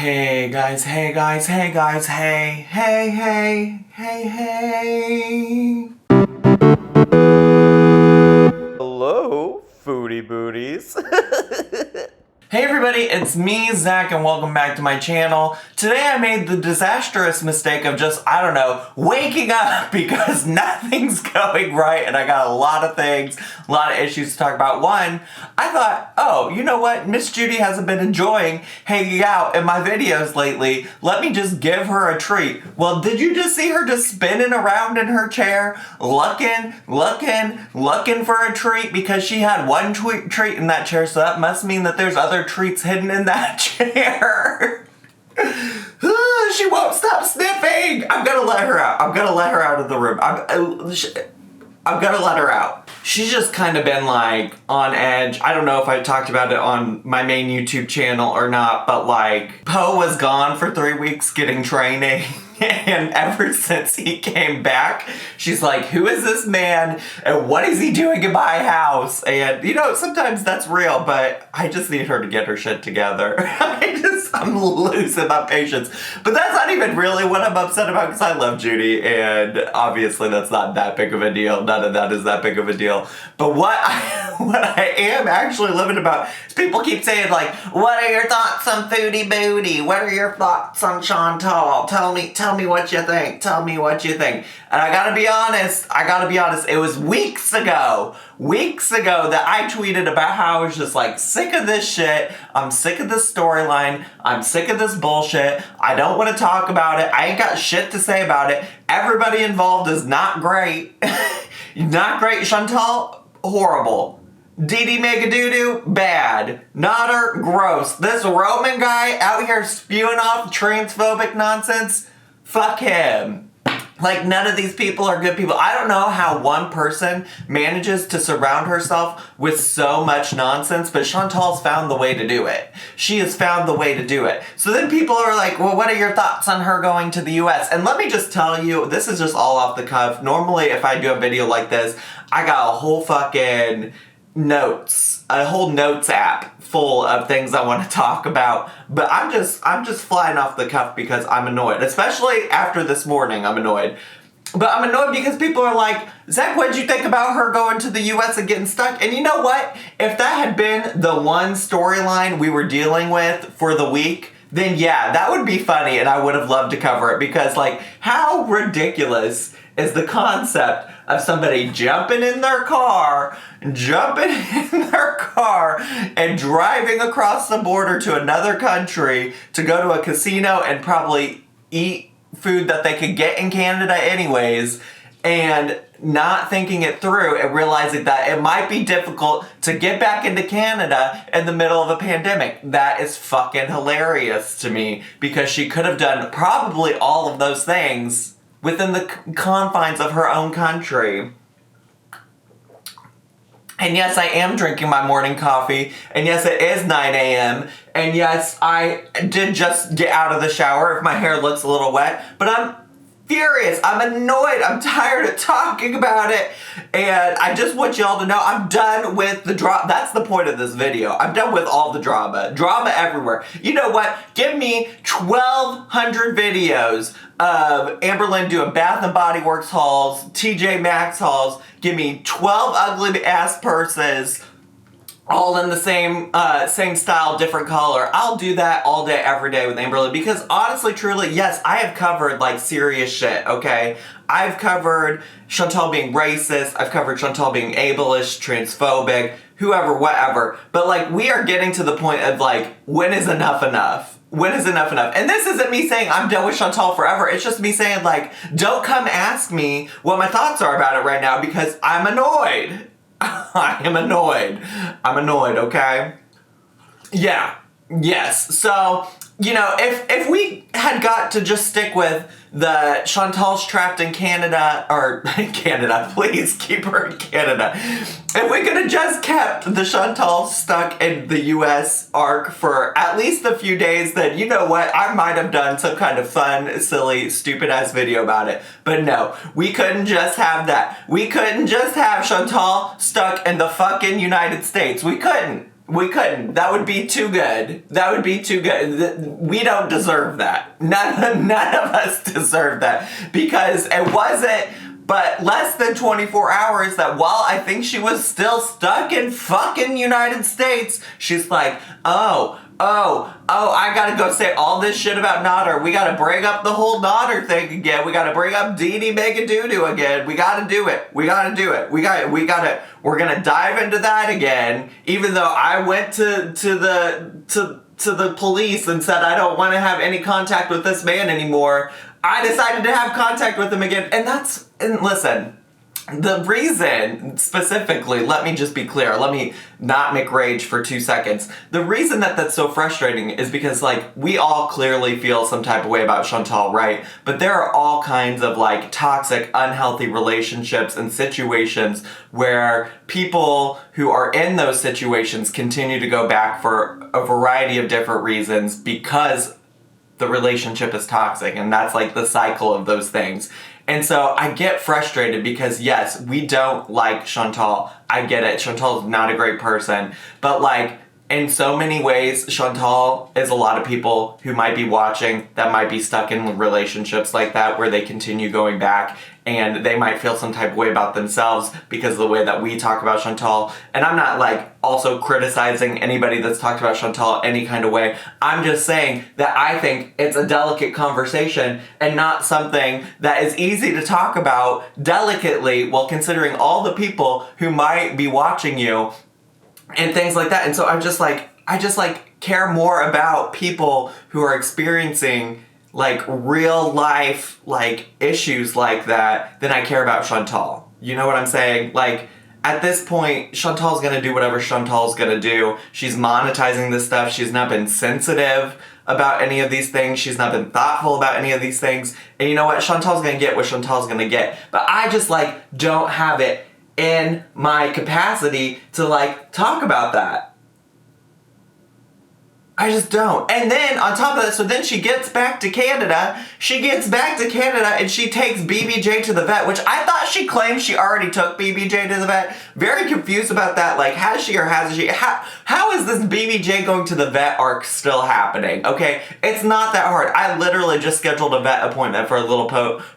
Hey guys, hey guys, hey guys, hey, hey, hey, hey, hey. Hello, foodie booties. Hey everybody, it's me, Zach, and welcome back to my channel. Today I made the disastrous mistake of just, waking up because nothing's going right and I got a lot of things, a lot of issues to talk about. One, I thought, oh, you know what? Miss Judy hasn't been enjoying hanging out in my videos lately. Let me just give her a treat. Well, did you just see her just spinning around in her chair, looking for a treat because she had one treat in that chair, so that must mean that there's other treats hidden in that chair. She won't stop sniffing. I'm gonna let her out. I'm gonna let her out of the room. I'm gonna let her out. She's just kind of been like on edge. I don't know if I talked about it on my main YouTube channel or not, but like Poe was gone for 3 weeks getting training. And ever since he came back, she's like, who is this man and what is he doing in my house? And you know, sometimes that's real, but I just need her to get her shit together. I'm losing my patience. But that's not even really what I'm upset about because I love Judy and obviously that's not that big of a deal. None of that is that big of a deal. But what I am actually living about is people keep saying like, what are your thoughts on Foodie Booty? What are your thoughts on Chantal? Tell me what you think. Tell me what you think. And I gotta be honest. It was weeks ago that I tweeted about how I was just like sick of this shit. I'm sick of this storyline. I'm sick of this bullshit. I don't want to talk about it. I ain't got shit to say about it. Everybody involved is not great. Not great. Chantal, horrible. Dee Megadoodoo, bad. Nodder, gross. This Roman guy out here spewing off transphobic nonsense, fuck him. Like, none of these people are good people. I don't know how one person manages to surround herself with so much nonsense, but Chantal's found the way to do it. She has found the way to do it. So then people are like, well, what are your thoughts on her going to the US? And let me just tell you, this is just all off the cuff. Normally, if I do a video like this, I got a whole fucking a whole notes app full of things I want to talk about, but I'm just flying off the cuff because I'm annoyed, especially after this morning. I'm annoyed, but I'm annoyed because people are like, Zach, what'd you think about her going to the US and getting stuck? And you know what? If that had been the one storyline we were dealing with for the week, then yeah, that would be funny and I would have loved to cover it because like, how ridiculous is the concept of somebody jumping in their car and driving across the border to another country to go to a casino and probably eat food that they could get in Canada anyways, and not thinking it through and realizing that it might be difficult to get back into Canada in the middle of a pandemic. That is fucking hilarious to me because she could have done probably all of those things within the confines of her own country. And yes, I am drinking my morning coffee. And yes, it is 9 a.m. And yes, I did just get out of the shower if my hair looks a little wet. But I'm furious. I'm annoyed. I'm tired of talking about it. And I just want y'all to know I'm done with the drama. That's the point of this video. I'm done with all the drama. Drama everywhere. You know what? Give me 1,200 videos of Amberlynn doing Bath and Body Works hauls, TJ Maxx hauls. Give me 12 ugly ass purses, all in the same style, different color. I'll do that all day, every day with Amberlynn because honestly, truly, yes, I have covered like serious shit, okay? I've covered Chantal being racist, I've covered Chantal being ableist, transphobic, whoever, whatever. But like, we are getting to the point of like, when is enough enough? When is enough enough? And this isn't me saying I'm done with Chantal forever. It's just me saying like, don't come ask me what my thoughts are about it right now because I'm annoyed. I am annoyed. I'm annoyed, okay? Yeah. Yes. So, you know, if we had got to just stick with the Chantal's trapped in Canada, or Canada, please keep her in Canada. If we could have just kept the Chantal stuck in the US arc for at least a few days, then you know what? I might have done some kind of fun, silly, stupid ass video about it. But no, we couldn't just have that. We couldn't just have Chantal stuck in the fucking United States. We couldn't. We couldn't. That would be too good. That would be too good. We don't deserve that. None of us deserve that. Because it wasn't but less than 24 hours that while I think she was still stuck in fucking United States, she's like, oh, I gotta go say all this shit about Nodder. We gotta bring up the whole Nodder thing again. We gotta bring up Dee Dee Megadoodoo again. We gotta do it. We're gonna dive into that again. Even though I went to the police and said I don't want to have any contact with this man anymore, I decided to have contact with him again. And listen, the reason specifically, let me just be clear, let me not make rage for 2 seconds. The reason that that's so frustrating is because, like, we all clearly feel some type of way about Chantal, right? But there are all kinds of, like, toxic, unhealthy relationships and situations where people who are in those situations continue to go back for a variety of different reasons because the relationship is toxic, and that's like the cycle of those things. And so I get frustrated because yes, we don't like Chantal. I get it. Chantal's not a great person, but like in so many ways, Chantal is a lot of people who might be watching that might be stuck in relationships like that where they continue going back and they might feel some type of way about themselves because of the way that we talk about Chantal. And I'm not like also criticizing anybody that's talked about Chantal any kind of way. I'm just saying that I think it's a delicate conversation and not something that is easy to talk about delicately while considering all the people who might be watching you and things like that. And so I just care more about people who are experiencing like real life like issues like that than I care about Chantal. You know what I'm saying? Like at this point, Chantal's gonna do whatever Chantal's gonna do. She's monetizing this stuff. She's not been sensitive about any of these things. She's not been thoughtful about any of these things. And you know what? Chantal's gonna get what Chantal's gonna get. But I just like don't have it in my capacity to like talk about that. I just don't. And then on top of that, so then she gets back to Canada. She gets back to Canada and she takes BBJ to the vet, which I thought she claimed she already took BBJ to the vet. Very confused about that. Like, has she or hasn't she? How is this BBJ going to the vet arc still happening? Okay, it's not that hard. I literally just scheduled a vet appointment for a little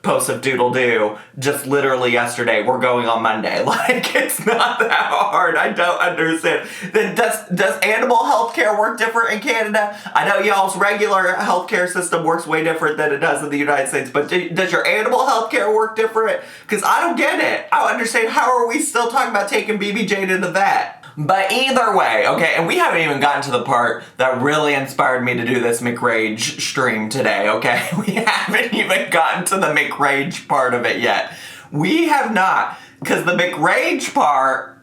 post of doodle-doo just literally yesterday. We're going on Monday. Like, it's not that hard. I don't understand. Then does animal health care work different in Canada? I know y'all's regular healthcare system works way different than it does in the United States, but does your animal healthcare work different? Because I don't get it. I don't understand. How are we still talking about taking BBJ to the vet? But either way, okay, and we haven't even gotten to the part that really inspired me to do this McRage stream today, okay? We haven't even gotten to the McRage part of it yet. We have not, because the McRage part,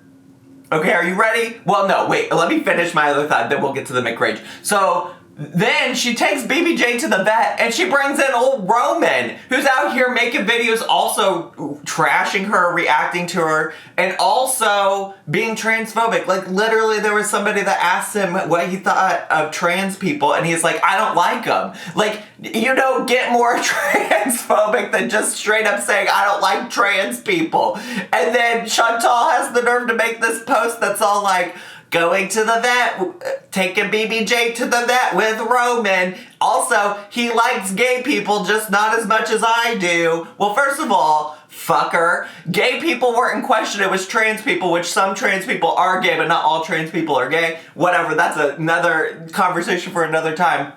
okay, are you ready? Well, no, wait, let me finish my other thought, then we'll get to the McRage. So then she takes BBJ to the vet and she brings in old Roman, who's out here making videos also trashing her, reacting to her, and also being transphobic. Like literally there was somebody that asked him what he thought of trans people and he's like, I don't like them. Like, you don't get more transphobic than just straight up saying, I don't like trans people. And then Chantal has the nerve to make this post that's all like, going to the vet, taking BBJ to the vet with Roman. Also, he likes gay people just not as much as I do. Well, first of all, fucker, gay people weren't in question. It was trans people, which some trans people are gay, but not all trans people are gay. Whatever, that's another conversation for another time.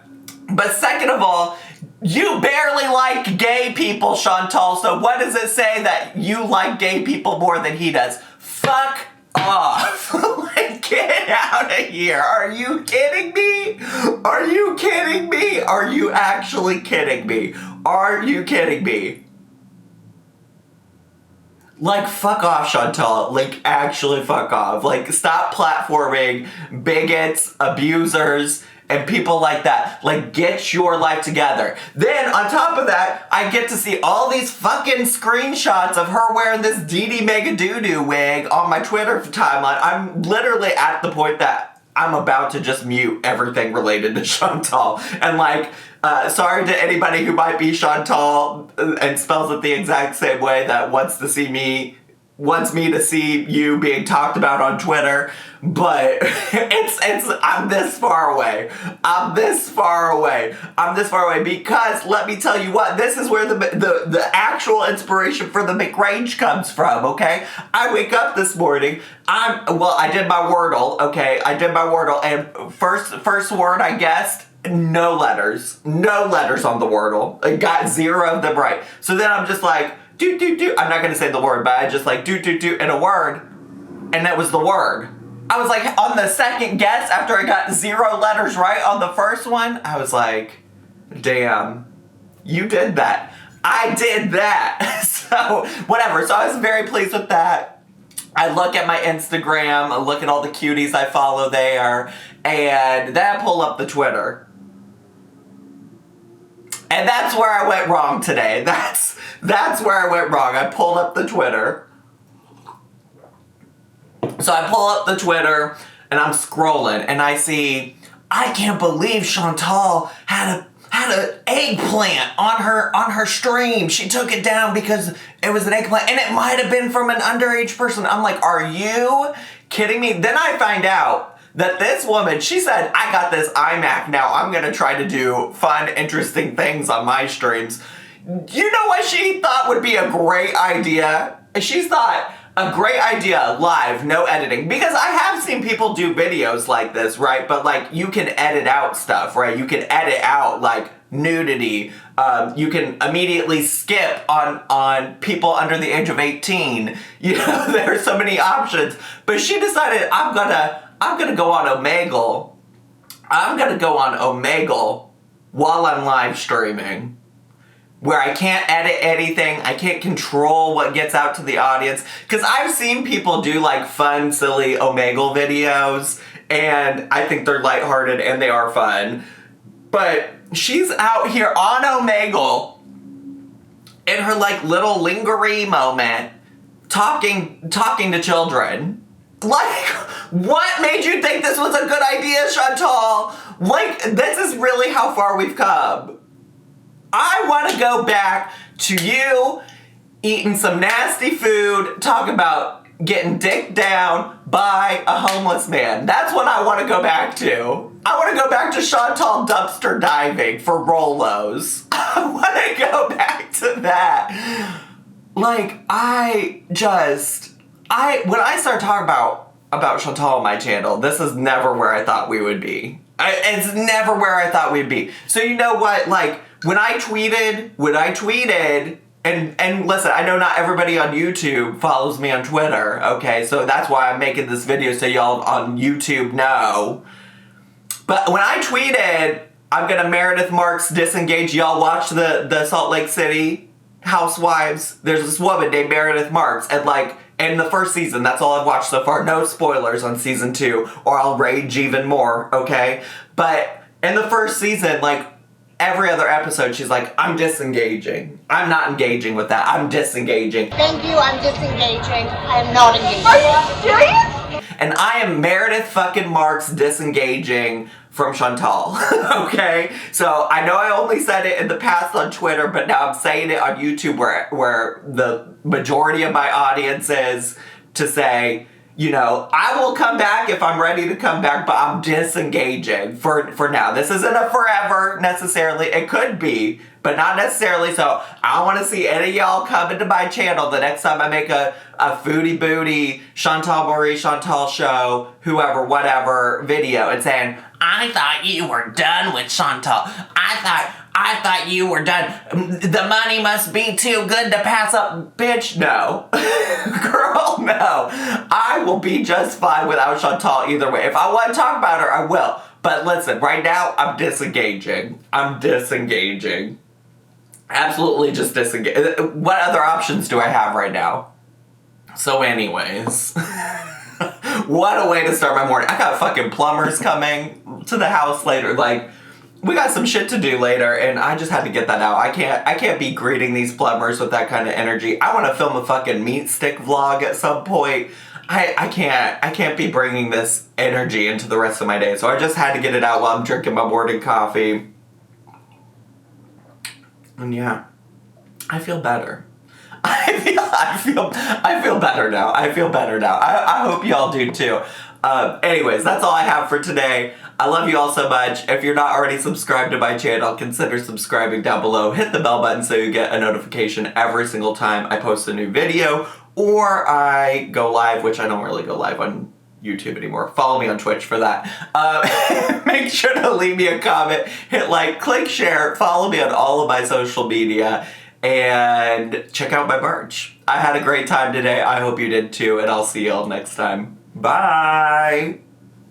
But second of all, you barely like gay people, Chantal, so what does it say that you like gay people more than he does? Fuck off. Like, get out of here. Are you kidding me? Are you kidding me? Are you actually kidding me? Are you kidding me? Like, fuck off, Chantal. Like, actually fuck off. Like, stop platforming bigots, abusers, and people like that. Like, get your life together. Then, on top of that, I get to see all these fucking screenshots of her wearing this Dee Dee Megadoodoo wig on my Twitter timeline. I'm literally at the point that I'm about to just mute everything related to Chantal. And like, sorry to anybody who might be Chantal and spells it the exact same way that wants to see me wants me to see you being talked about on Twitter, but I'm this far away. I'm this far away because let me tell you what, this is where the actual inspiration for the McRange comes from, okay? I wake up this morning, I did my Wordle, okay? And first word I guessed, no letters on the Wordle. I got 0 of them right. So then I'm just like, do. I'm not gonna say the word, but I just like do and a word, and that was the word. I was like, on the second guess, after I got 0 letters right on the first one, I was like, damn, you did that. I did that. So, whatever. So I was very pleased with that. I look at my Instagram, I look at all the cuties I follow there, and then I pull up the Twitter. And that's where I went wrong today. That's where I went wrong. I pulled up the Twitter. So I pull up the Twitter and I'm scrolling and I see, I can't believe Chantal had an eggplant on her stream. She took it down because it was an eggplant and it might have been from an underage person. I'm like, are you kidding me? Then I find out that this woman, she said, I got this iMac now. I'm gonna try to do fun, interesting things on my streams. You know what she thought would be a great idea? She thought a great idea, live, no editing. Because I have seen people do videos like this, right? But like, you can edit out stuff, right? You can edit out like nudity. You can immediately skip on people under the age of 18. You know, there are so many options. But she decided, I'm gonna go on Omegle. I'm gonna go on Omegle while I'm live streaming, where I can't edit anything, I can't control what gets out to the audience. Because I've seen people do like fun, silly Omegle videos, and I think they're lighthearted and they are fun. But she's out here on Omegle in her like little lingerie moment, talking to children. Like, what made you think this was a good idea, Chantal? Like, this is really how far we've come. I want to go back to you eating some nasty food, talk about getting dicked down by a homeless man. That's what I want to go back to. I want to go back to Chantal dumpster diving for Rolos. I want to go back to that. Like, when I start talking about Chantal on my channel, this is never where I thought we would be. It's never where I thought we'd be. So you know what, like, when I tweeted, and listen, I know not everybody on YouTube follows me on Twitter, okay? So that's why I'm making this video so y'all on YouTube know. But when I tweeted, I'm gonna Meredith Marks disengage, y'all watch the Salt Lake City Housewives. There's this woman named Meredith Marks, and like, in the first season, that's all I've watched so far. No spoilers on season 2, or I'll rage even more, okay? But in the first season, like, every other episode, she's like, I'm disengaging. I'm not engaging with that. I'm disengaging. Thank you, I'm disengaging. I am not engaging. Are you serious? And I am Meredith fucking Marks disengaging from Chantal, okay? So I know I only said it in the past on Twitter, but now I'm saying it on YouTube where the majority of my audience is, to say, you know, I will come back if I'm ready to come back, but I'm disengaging for now. This isn't a forever necessarily. It could be, but not necessarily. So I don't want to see any of y'all come into my channel the next time I make a foodie booty Chantal Marie Chantal show, whoever, whatever video, and saying, I thought you were done with Chantal. I thought you were done. The money must be too good to pass up. Bitch, no. Girl, no. I will be just fine without Chantal either way. If I want to talk about her, I will. But listen, right now, I'm disengaging. Absolutely just disengaging. What other options do I have right now? So anyways, what a way to start my morning. I got fucking plumbers coming to the house later. Like, we got some shit to do later, and I just had to get that out. I can't be greeting these plumbers with that kind of energy. I want to film a fucking meat stick vlog at some point. I can't be bringing this energy into the rest of my day. So I just had to get it out while I'm drinking my morning coffee. And yeah, I feel better. I feel better now. I feel better now. I hope y'all do too. Anyways, that's all I have for today. I love you all so much. If you're not already subscribed to my channel, consider subscribing down below. Hit the bell button so you get a notification every single time I post a new video or I go live, which I don't really go live on YouTube anymore. Follow me on Twitch for that. Make sure to leave me a comment, hit like, click share, follow me on all of my social media, and check out my merch. I had a great time today. I hope you did too, and I'll see y'all next time. Bye!